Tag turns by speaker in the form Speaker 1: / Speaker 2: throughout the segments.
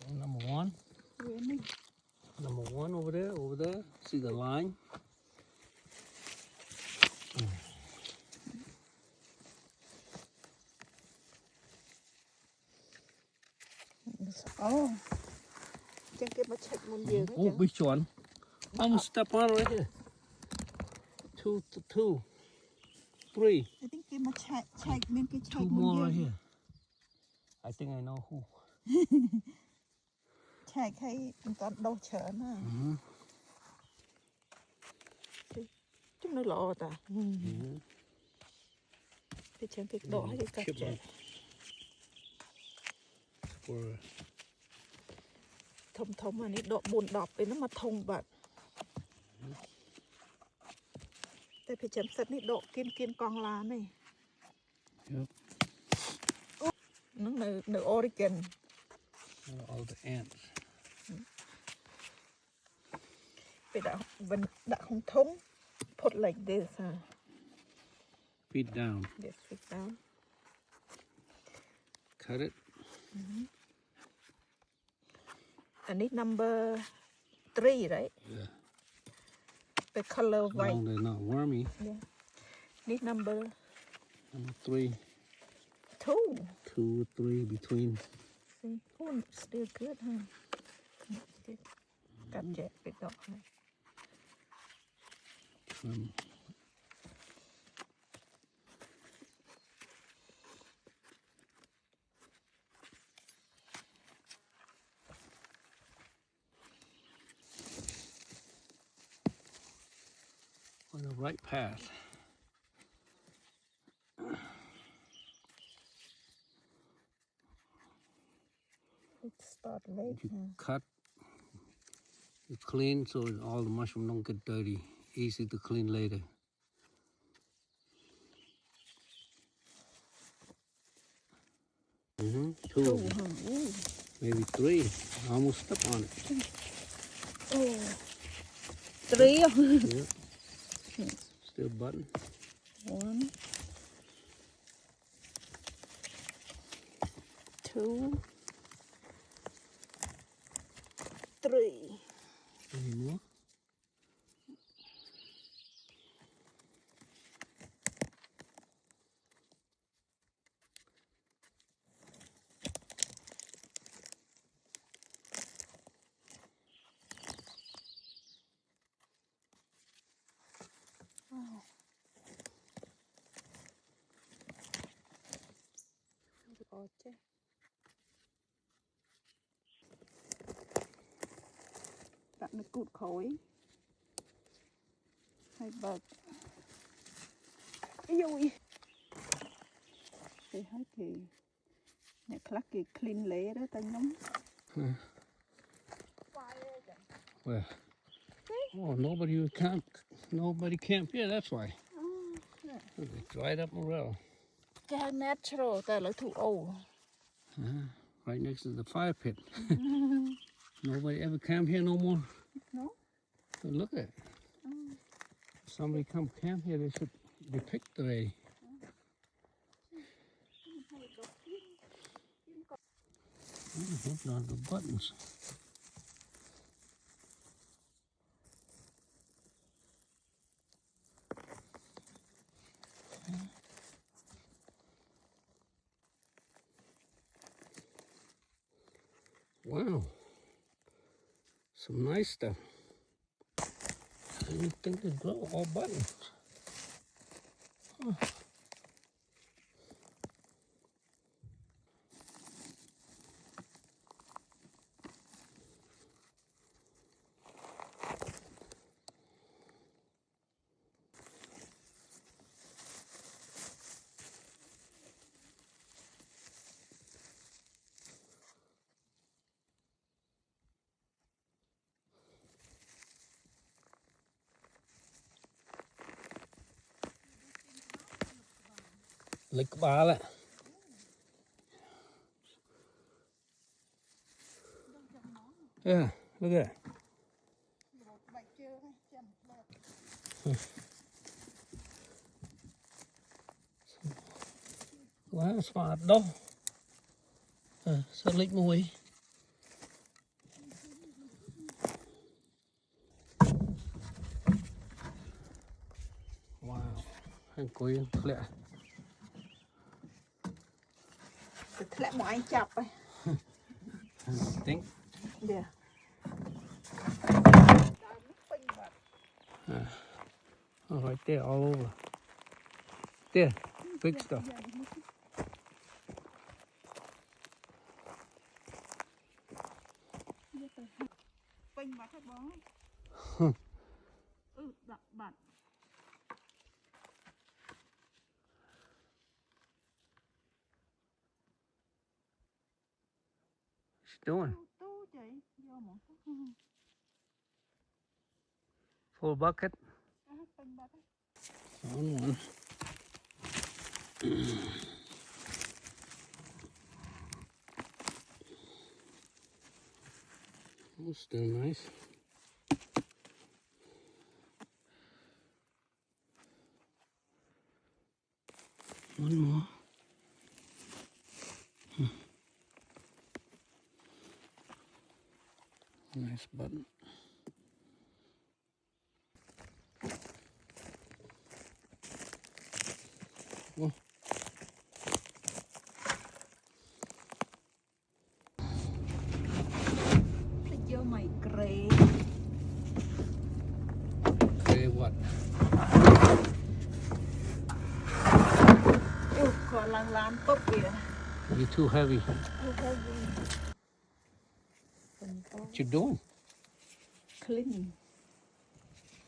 Speaker 1: Number one. Number one over there. See the line?
Speaker 2: Oh. Chẳng cái mà check một giờ nữa
Speaker 1: Oh, which one? Almost step on right here. Two, 3.
Speaker 2: I think cái mà check mình cái check
Speaker 1: Two more right here. I think I know who.
Speaker 2: Check hay còn đâu chờ nữa. Chúng nó lọ ta. Cái chân cái đỏ hay cái cắt chạy. Thông mà này đọ buồn đọp để nó mà thông bật. Tại phải chấm sắt này đọ kiên con lá này.
Speaker 1: Yep.
Speaker 2: Nóនៅ Oregon.
Speaker 1: All the ants.
Speaker 2: Phải đã không thông. Put like this, huh?
Speaker 1: Feet down.
Speaker 2: Yes, feet down.
Speaker 1: Cut it.
Speaker 2: I need number 3, right?
Speaker 1: Yeah.
Speaker 2: The color
Speaker 1: As
Speaker 2: white.
Speaker 1: long as they're not wormy.
Speaker 2: Yeah. Need number
Speaker 1: 3.
Speaker 2: 2.
Speaker 1: 2 or 3 between.
Speaker 2: See, oh, still good, huh? Okay. Cut jet with dog.
Speaker 1: Trim. On the right path.
Speaker 2: It start late, huh?
Speaker 1: Cut. You clean so all the mushroom don't get dirty. Easy to clean later. Two.
Speaker 2: Huh? Ooh.
Speaker 1: Maybe 3. I almost stepped on it.
Speaker 2: Oh. 3.
Speaker 1: Yeah. Still button.
Speaker 2: 1, 2, 3.
Speaker 1: Any more?
Speaker 2: Wow. Đặt nó cụt khối. Hay bật. Ui. Thì hết thì nè clack thì clean lễ đó ta nhóm.
Speaker 1: Where? Oh, nobody camp here, that's why. They dried up morel.
Speaker 2: Cái natural ta là too old.
Speaker 1: Right next to the fire pit. Nobody ever camp here no more.
Speaker 2: No?
Speaker 1: So look at it. If somebody come camp here, they should be picked already. Hooked on the buttons. Wow, some nice stuff. I didn't think they'd grow all buttons. Huh. Lấy cái ba lại. Yeah, look at that. Quá smart đâu. Sao lịch mùi. Wow, anh cuối lẹ.
Speaker 2: Lẹ mọi anh chập ấy.
Speaker 1: Think.
Speaker 2: Yeah.
Speaker 1: Oh, right there, all over. There, big stuff.
Speaker 2: Quanh mặt hết bó. Đập bật.
Speaker 1: What's she doing?
Speaker 2: Tú chị, vô một.
Speaker 1: Full bucket.
Speaker 2: Quanh mặt hết.
Speaker 1: On one. Oh, still nice. One more. Nice button. Oh.
Speaker 2: Vô mày grey.
Speaker 1: Okay, what?
Speaker 2: Còn làm tốt kìa.
Speaker 1: You're too heavy.
Speaker 2: Too heavy.
Speaker 1: What you doing?
Speaker 2: Cleaning.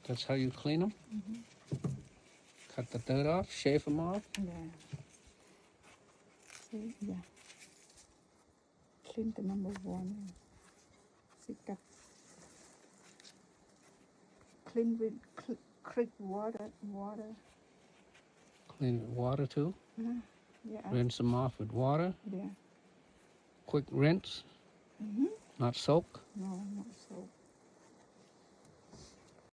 Speaker 1: That's how you clean them? Cut the dirt off, shave them off?
Speaker 2: Yeah. See, yeah. Clean the number one. See that. Clean with creek water.
Speaker 1: Clean it with water too?
Speaker 2: Yeah.
Speaker 1: Rinse them off with water?
Speaker 2: Yeah.
Speaker 1: Quick rinse? Not soak?
Speaker 2: No, not so.